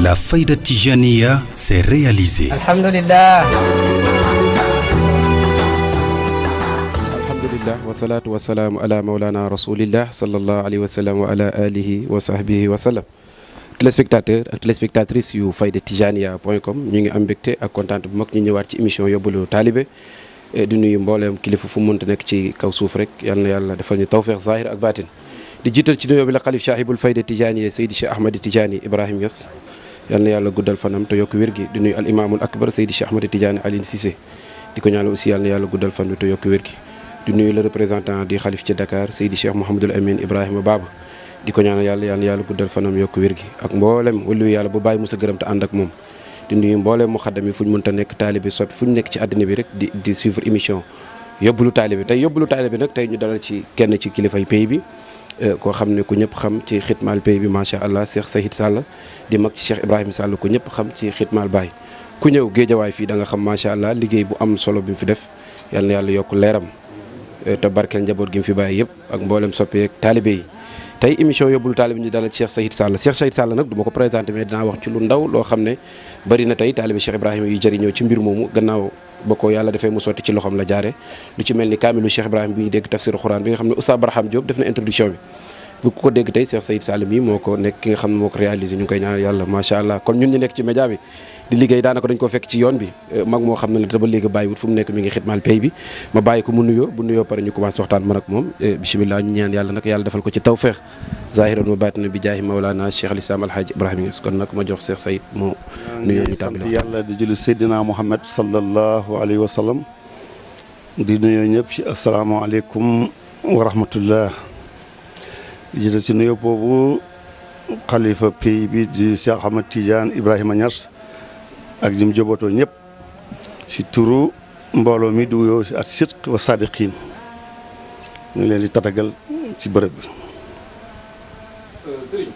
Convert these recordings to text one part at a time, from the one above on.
La Fayda Tijaniya s'est réalisée. Alhamdulillah. Alhamdulillah wa salatu wa salam ala maulana rasulillah sallallahu alayhi wa sallam wa ala alihi wa sahbihi wa sallam. Téléspectateurs ak téléspectatrices yu faydatijaniya.com ñu ngi am mbégte ak kontaan bu mag ñu ñëwaat ci émission yóbbalu taalibe di nuyu mbooleem kilifa fu mu mënta nekk ci kaw suuf rek yal na yàlla defal ñu tawfeex zahir ak baatin di jiital ci nuyoo bi la xalif saahibul fayda tijaniya Seydi Cheikh Ahmad Tidiane Ibrahim Niass yal na yàlla guddal fanam te yokk wér gi di nuyu al imaamul akbar Seydi Cheikh Ahmad Tidiane Aline Cissé di ko ñaanal aussi yal na yàlla guddal fan te yokk wér gi di nuyu le représentant di xalif ci Dakar Seydi Cheikh Mouhamadoul Amine Ibrahima Baba di ko ñaanal yàlla yal na yàlla guddal fanam yokk wér gi ak mboolem wëllu yàlla bu bàyyi musa gërëm te ànd ak moom di nuyu mboolem mu xaddam yi fu ñu mënta nekk taalibe soppi fu ñu nekk ci àddina bi rek di suivre émission yóbbalu taalibe tey yóbbalu taalibe nag tey ñu dalal ci kenn ci kilifay pays bi koo xam ne ku ñëpp xam ci xitmaal pays bi macha allah Cheikh Sayid Sall di mag ci Cheikh Ibrahima Sall ku ñëpp xam ci xitmaal Baye ku ñëw géejawaay fii da nga xam macha allah liggéey bu am solo bi mu fi def yal na yàlla yokk leeram te barkeel njaboot gi mu fi bàyyi yëpp ak mboolem soppi ak taalibe yi tey émission yóbbalu taalibe ñu dalal Cheikh Sayid Sall Cheikh Sayid Sall nag du ma ko présenté mais dinaa wax ci lu ndaw loo xam ne bari na tey taalibe Cheikh Ibrahima yu jëriñoo ci mbir moomu gannaaw ba ko yàlla defee mu sotti ci loxoom la jaare lu ci mel ni kaamilu Cheikh Ibrahima bi ñu dégg tafsir Quran bi nga xam ne Oustaz Barham Diop def na introduction bi bu ko dégg tey Cheikh Sayid Sall mi moo ko nekk ki nga xam ne moo ko réalisé ñu ngi koy ñaanal yàlla macha allah kon ñun ñu nekk ci média bi di liggéey daanaka dañ ko fekk ci yoon bi mag moo xam ne la te ba léegi bàyyiwut fu mu nekk mi ngi xitmaal pay bi ma bàyyi ko mu nuyoo bu nuyoo pare ñu commencé waxtaan man ak moom bisimilah ñu ñaan yàlla nag yàlla defal ko ci tawfeex zahiran wa baatinan bi jaahi mawlana Cheikh al Islam alhaaji Ibrahima Niass kon nag ma jox Cheikh Sayid mu nuyoo ñu tàmbali sant yàlla di julli Seydina Muhammad sallallahu alayhi wa sallam di nuyoo ñëpp ci asalaamaaleykum wa rahmatullah jiital si nuyoo boobu xalifa pays bi di Cheikh Ahmad Tidiane Ibrahima Niass ak jim jobootoo ñëpp si turu mbooloo mi di wuyoo ak sidq wa sadiqin ñu ngi leen di tatagal ci bërëb bi. Sëriñ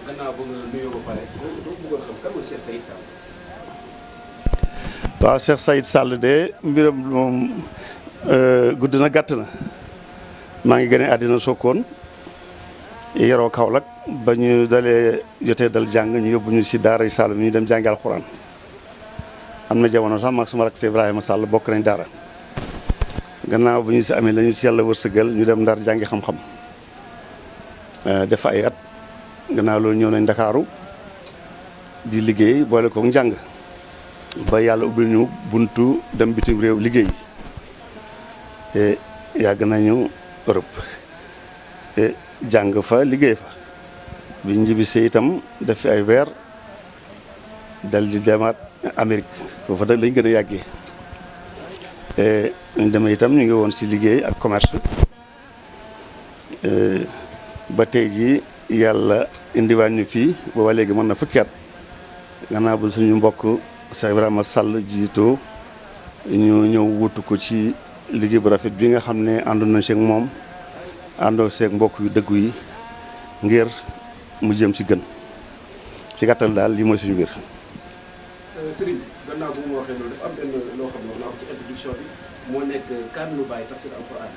gannaaw ba nga nuyoo ba pare doo bëggoon xam kan mooy Cheikh Sayid Sall. waaw Cheikh Sayid Sall de mbiram moom gudd na gàtt na maa ngi gën a àddina Sokone yaroo Kaolack ba ñu dalee jotee dal jàng ñu yóbbu ñu si daara Saalum ñu dem jàngi alxuraan am na jamono sax maag sama rakk si Ibrahima Sall bokk nañ daara gannaaw bu ñu si amee la ñu si yàlla wërsëgal ñu dem Ndar jàngi xam-xam def ay at gannaaw loolu ñëw nañ Ndakaaru di liggéey boole kook njàng ba yàlla ubbil ñu buntu dem bitim réew liggéey yàgg nañu Europe jàng fa liggéey fa bi njibisee itam def fi ay weer dal di demaat Amérique foofa da lañ gën a yàggee ñu demee itam ñu ngi woon si liggéey ak commerce ba tey jii yàlla indiwaat ñu fii booba léegi mën na fukki at gannaaw bu suñu mbokk Cheikh Ibrahima Sall jiitoo ñu ñëw wutu ko ci liggéey bu rafet bi nga xam ne àndoon na seeg moom àndoo seeg mbokk yu dëggu yi ngir mu jëm ci gën ci gàttal daal lii mooy suñu mbir. Sëriñ gannaaw bu mu waxee loolu dafa am benn loo xam ne wax naa ko ci introduction bi moo nekk kaamilu Baye tafsir alquran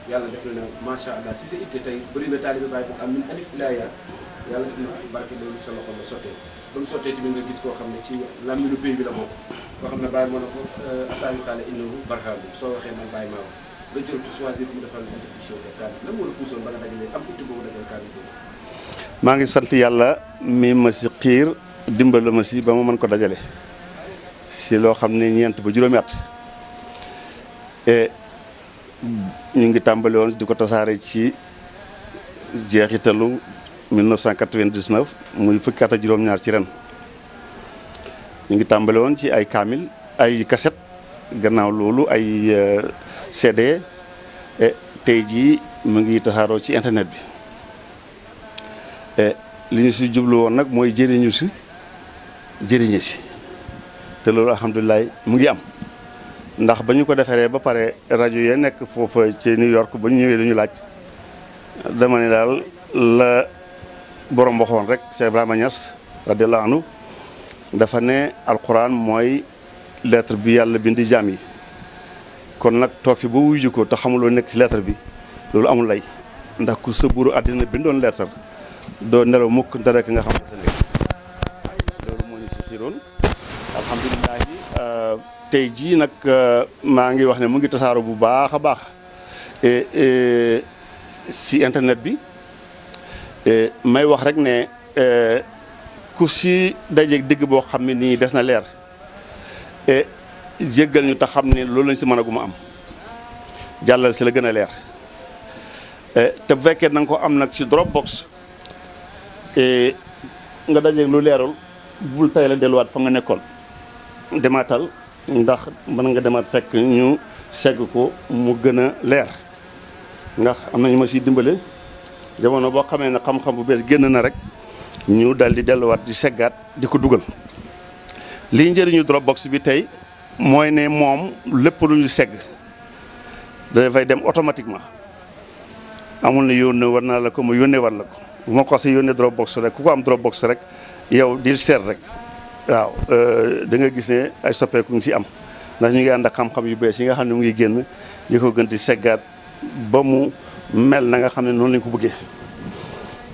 yàlla def na macha allah si sa itte tey bëri na taalibe Baye bu am min alif ilaa yaa yàlla def na barke loolu sa loxo la sottee ba mu sottee tamit nga gis koo xam ne ci làmmiñu pays bi la bokk koo xam ne Baye moo na ko ataayu xaale innahu barham soo waxee man Baye maa wax nga jël ko choisir mu defal introduction de kaamil lan moo la puusoon ba nga dajalee am itte boobu dajal kaamil boobu. maa ngi sant yàlla mi ma si xiir dimbal ma si ba ma mën ko dajale si loo xam ne ñeent ba juróomi at ñu ngi tàmbali woon di ko tasaare ci jeexitalu 1999 muy fukki at ak juróom-ñaar ci ren ñu ngi tàmbali woon ci ay kaamil ay cassette gannaaw loolu ay CD tey jii mu ngi tasaaroo ci internet bi li ñu si jublu woon nag mooy jëriñu si jëriñe si te loolu alhamdulilah mu ngi am ndax ba ñu ko defaree ba pare rajo yee nekk foofa ci New York ba ñu ñëwee lu ñu laaj dama ne daal la borom waxoon rek Cheikh Ibrahima Niass radiyallahu anhu dafa ne alquran mooy lettre bi yàlla bindi jaam yi kon nag toog fi ba wuyu ko te xamuloo nekk ci lettre bi loolu amul lay ndax ku sëburu àddina bindoon lettre doo nelaw mukk dara ki nga xam ne sa nekk kaafiroon alhamdulilahi tey jii nag maa ngi wax ne mu ngi tasaaro bu baax a baax si internet bi may wax rek ne ku si dajeeg dégg boo xam ne nii des na leer jéggal ñu tax xam ne loolu lañ si mën a guma am jàllal si la gën a leer te bu fekkee na nga ko am nag ci Dropbox nga dajeeg lu leerul bul tay la delluwaat fa nga nekkoon demaatal ndax mën nga demaat fekk ñu segg ko mu gën a leer ndax am na ñu ma siy dimbale jamono boo xamee ne xam-xam bu bees génn na rek ñu dal di delluwaat di seggaat di ko dugal lii njëriñu Dropbox bi tey mooy ne moom lépp lu ñu segg dafay dem automatiquement amul ne yónnee war naa la ko ma yónnee war la ko bu ma ko si yónnee Dropbox rek ku ko am Dropbox rek yow di seet rek waaw da nga gis ne ay soppeeku ngi ci am ndax ñu ngi ànd ak xam-xam yu bees yi nga xam ne mu ngi génn di ko gën di seggaat ba mu mel na nga xam ne noonu lañ ko bëggee.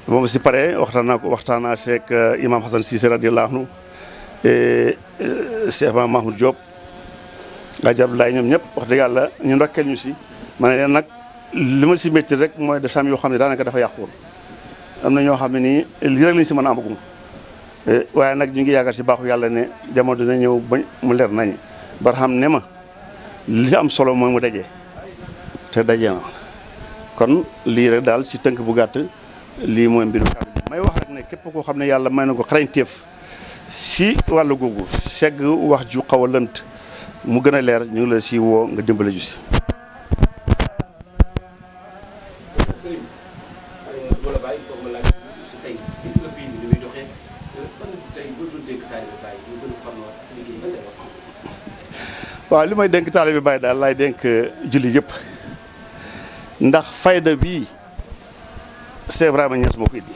moom si pare waxtaanaa seeg imam Hassan Cissé radiyallahu anhu Cheikh Mahmoud Diop Hadj Abdoulaye ñoom ñëpp wax dëgg yàlla ñu ndokkeel ñu si ma ne leen nag li ma si métti rek mooy de sam yoo xam ne daanaka dafa yàquwoon am na ñoo xam ne nii lii rek lañ si mën a amagum waaye nag ñu ngi yaakaar si baaxu yàlla ne jamono dina ñëw ba mu leer nañ barxam ne ma li am solo mooy mu dajee te dajee na kon lii rek daal si tënk bu gàtt lii mooy mbiru kaamil may wax rek ne képp koo xam ne yàlla may na ko xarañteef si wàllu googu segg wax ju xaw a lënt mu gën a leer ñu ngi la si woo nga dimbale ju si. waaw li may dénk taalibe Baay daal laay dénk julli yëpp ndax fayda bii Cheikh Ibrahima Niass moo ko indi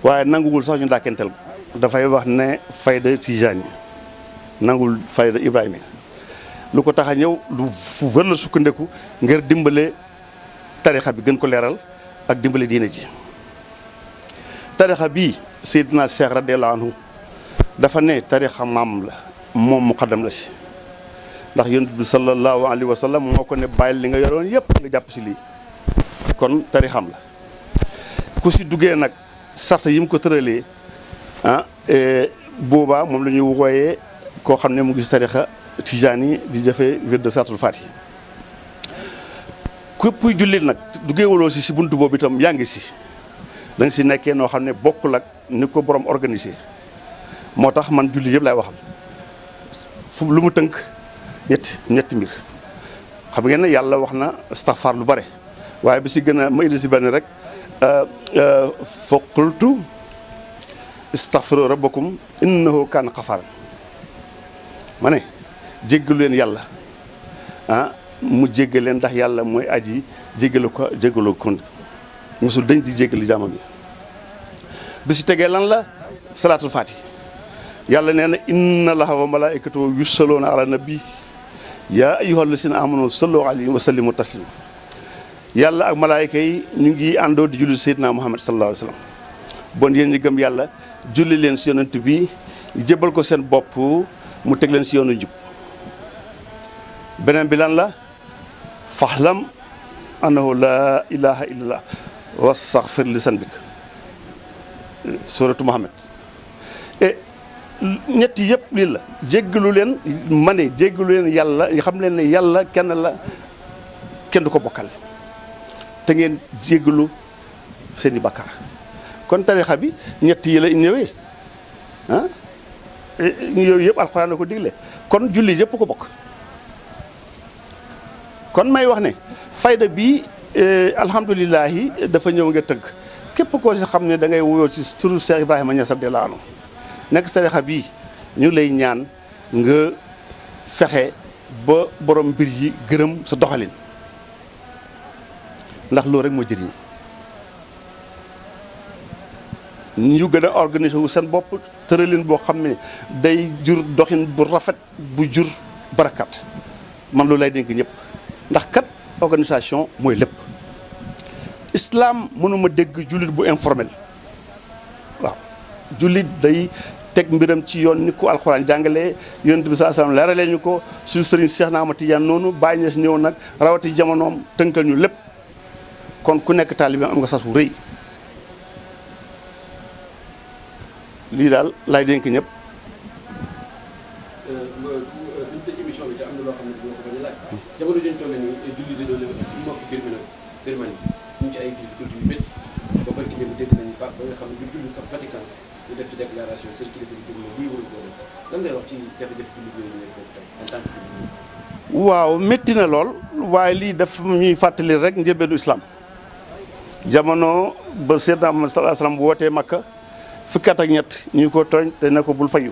waaye nanguwul sax ñu dàkkentel dafay wax ne fayda Tijaani nangul fayda Ibrahima lu ko tax a ñëw lu fu wër la sukkandeku ngir dimbale tarixa bi gën ko leeral ak dimbale diine ji tarixa bii Seydina Cheikh radiyallahu anhu dafa ne tarixa maam la moom muqaddam la si ndax yonent bi sallallahu alayhi wa sallam moo ko ne bàyyil li nga yoroon yëpp nga jàpp si lii kon tarixam la ku si duggee nag sart yi mu ko tëralee boobaa moom la ñu wooyee koo xam ne mu ngi si tarixa Tijaani di jëfee wird sartul Faatiha képp kuy jullit nag duggeewuloo si buntu boobu itam yaa ngi si da nga si nekkee noo xam ne bokkul ak ni ko borom organisé moo tax man jullit yëpp laay waxal fu lu mu tënk ñetti mbir xam ngeen ne yàlla wax na astaghfar lu bare waaye bi si gën a ma indi si benn rek fa qultu astaghfiru rabbakum innahu kaana ghaffaaran ma ne jéggalu leen yàlla mu jéggal leen ndax yàlla mooy aji jéggalu kon mosul dañ di jéggali jaamam yi bi si tegee lan la salaatul faati yàlla nee na inna allaha wa malaikatahu yusalluuna ala nabi yaa ayyuhal lazina amanu sallu alayhi wa sallimu taslima yàlla ak malaayka yi ñu ngi àndoo di julli Seydina Muhammad sallallahu alayhi wa sallam bon yéen ñi gëm yàlla julli leen si yonent bi jébal ko seen bopp mu teg leen si yoonu njub beneen bi lan la faxlam annahu laa ilaha illallah wastaghfir li zanbik suratu Muhammad ñett yëpp lii la jéggalu leen ma ne jéggalu leen yàlla xam leen ne yàlla kenn la kenn du ko bokkal te ngeen jéggalu seen i bakkaar kon tarixa bi ñett yi la ñëwee yooyu yëpp alxuraan la ko digle kon julli yëpp ko bokk kon may wax ne fayda bi alhamdulilahi dafa ñëw nga tëgg képp koo si xam ne da ngay wuyoo ci turu Cheikh Ibrahima Niass radiyallahu anhu nekk tarixa bii ñu lay ñaan nga fexe ba borom mbir yi gërëm sa doxalin ndax loolu rek moo jëriñ ñu gën a organiser wu seen bopp tëralin boo xam ne day jur doxin bu rafet bu jur barakat man loolu lay dénk ñëpp ndax kat organisation mooy lépp islam mënuma dégg jullit bu informel waaw jullit day teg mbiram ci yoon ni ko alxuraan jàngalee yonent bi sallallahu alayhi wasallam leeralee ñu ko suñu sëriñ Cheikh Ahmad Tidiane noonu bàyyi ñes ñëw nag rawati jamonoom tënkal ñu lépp kon ku nekk taalibe am nga sas wu rëy lii daal laay dénk ñëpp. duñ tëj émission bi te am na loo xam ne dina ko bañ a laaj jamono jën toll nii julli di doole si mbokki Birmanie ñu ngi ci ay difficulté yu métti ba barki démb dégg nañu Pape ba nga xam ne du julli sax Vatican ñu def ci déclaration seen kilifa di jóg lii waru koo def lan ngay wax ci jafe-jafe julli yooyu nekk foofu tey en tant que julli. waaw métti na lool waaye lii daf ñuy fàttali rek njëlbeenu islam jamono ba Seydina Muhammad sallallahu alayhi wasallam wootee Makka fukki at ak ñett ñu ko tooñ te ne ko bul fayu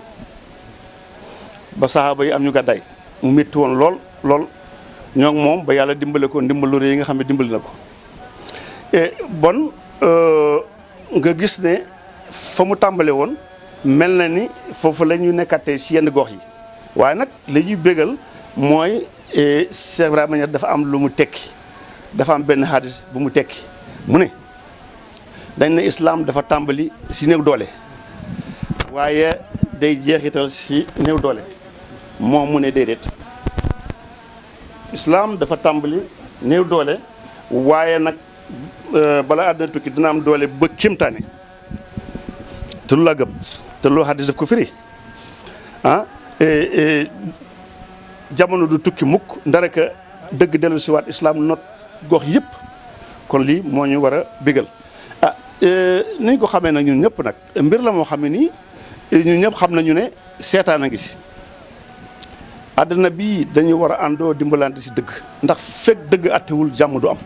ba saxaaba yi am ñu gàddaay mu métti woon lool lool ñoo ngi moom ba yàlla dimbale ko ndimbalu rëy yi nga xam ne dimbali na ko et bon nga gis ne fa mu tàmbale woon mel na ni foofu la ñu nekkatee si yenn gox yi waaye nag li ñuy bégal mooy c'est vraiment dafa am lu mu tekki dafa am benn hadis bu mu tekki mu ne dañ ne islam dafa tàmbali si néew doole waaye day jeexital si néew doole moom mu ne déedéet islam dafa tàmbali néew doole waaye nag bala àddina tukki dina am doole ba kéemtaane te lu la gëm te loo hadis daf ko firi jamono du tukki mukk ndara ka dëgg dellu si waat islam not gox yëpp kon lii moo ñu war a bégal ni ñu ko xamee nag ñun ñëpp nag mbir la moo xam ne nii ñun ñëpp xam nañu ne seetaan a ngi si àddina bii dañu war a àndoo dimbalante si dëgg ndax fekk dëgg attewul jàmm du am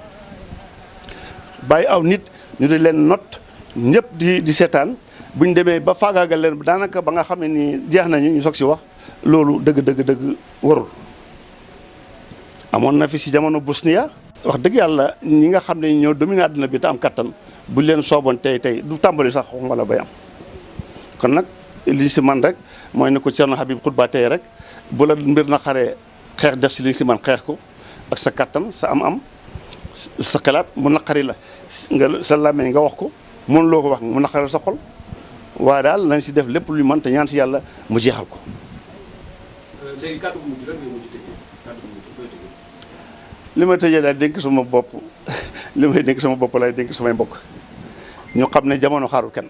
bàyyi aw nit ñu di leen not ñëpp di seetaan bu ñu demee ba faagaagal leen daanaka ba nga xam ne nii jeex nañu ñu soog si wax loolu dëgg warul amoon na fi si jamono Bosnia wax dëgg yàlla ñi nga xam ne ñoo dominé àddina bi te am kattan bu leen sooboon tey du tàmbali sax waxuma la bay am kon nag li si man rek mooy ne ko Thierno Habib xutba tey rek bu la mbir na xaree xeex def si li si man xeex ko ak sa kattan sa am sa xalaat mu naqari la nga sa làmmiñ nga wax ko mën loo ko wax mu naqari sa xol waaye daal nañ si def lépp lu mën te ñaan si yàlla mu jeexal ko. léegi kàddu gu mujj lan ngay mujj tëjee kàddu gu mujj koy tëjee. li may tëjee daal dénk sama bopp li may dénk sama bopp lay dénk samay mbokk ñu xam ne jamono xaarul kenn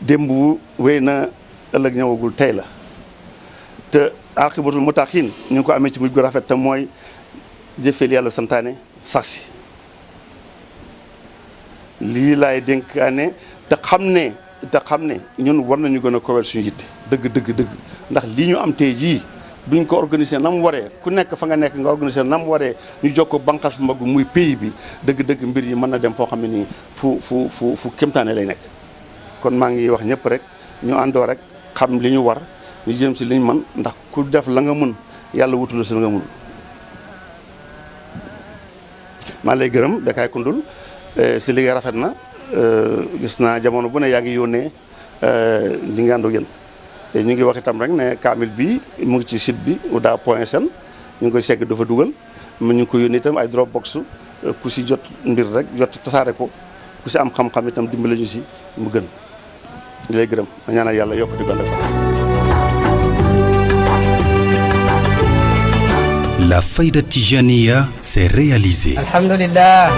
démb wéy na ëllëg ñëwagul tey la te aqibatul muttaqin ñu ngi ko amee ci mujj gu rafet te mooy jëfeel yàlla santaane sax si lii laay dénkaane te xam ne ñun war nañu gën a kowel suñu yitte dëgg ndax lii ñu am tey jii duñ ko organiser na mu waree ku nekk fa nga nekk nga organiser na mu waree ñu jox ko bànqaas bu mag muy pays bi dëgg mbir yi mën na dem foo xam ne nii fu kéemtaane lay nekk. kon maa ngi wax ñëpp rek ñu àndoo rek xam li ñu war ñu jëm si li ñu mën ndax ku def la nga mën yàlla wutul si la nga mën. maa lay gërëm Bécaye Koundoul si liggéey rafet na gis naa jamono bu ne yaa ngi yónnee li nga ànd ak yéen ñu ngi wax itam rek ne kaamil bi mu ngi ci site bi ouda.sn ñu ngi koy segg dafa dugal mu ñu ko yónnee itam ay Dropbox ku si jot mbir rek jot tasaare ko ku si am xam-xam itam dimbale ñu si mu gën di lay gërëm ma ñaanal yàlla yokk di gën La Fayda Tijaniya s'est réalisée. Alhamdulillah.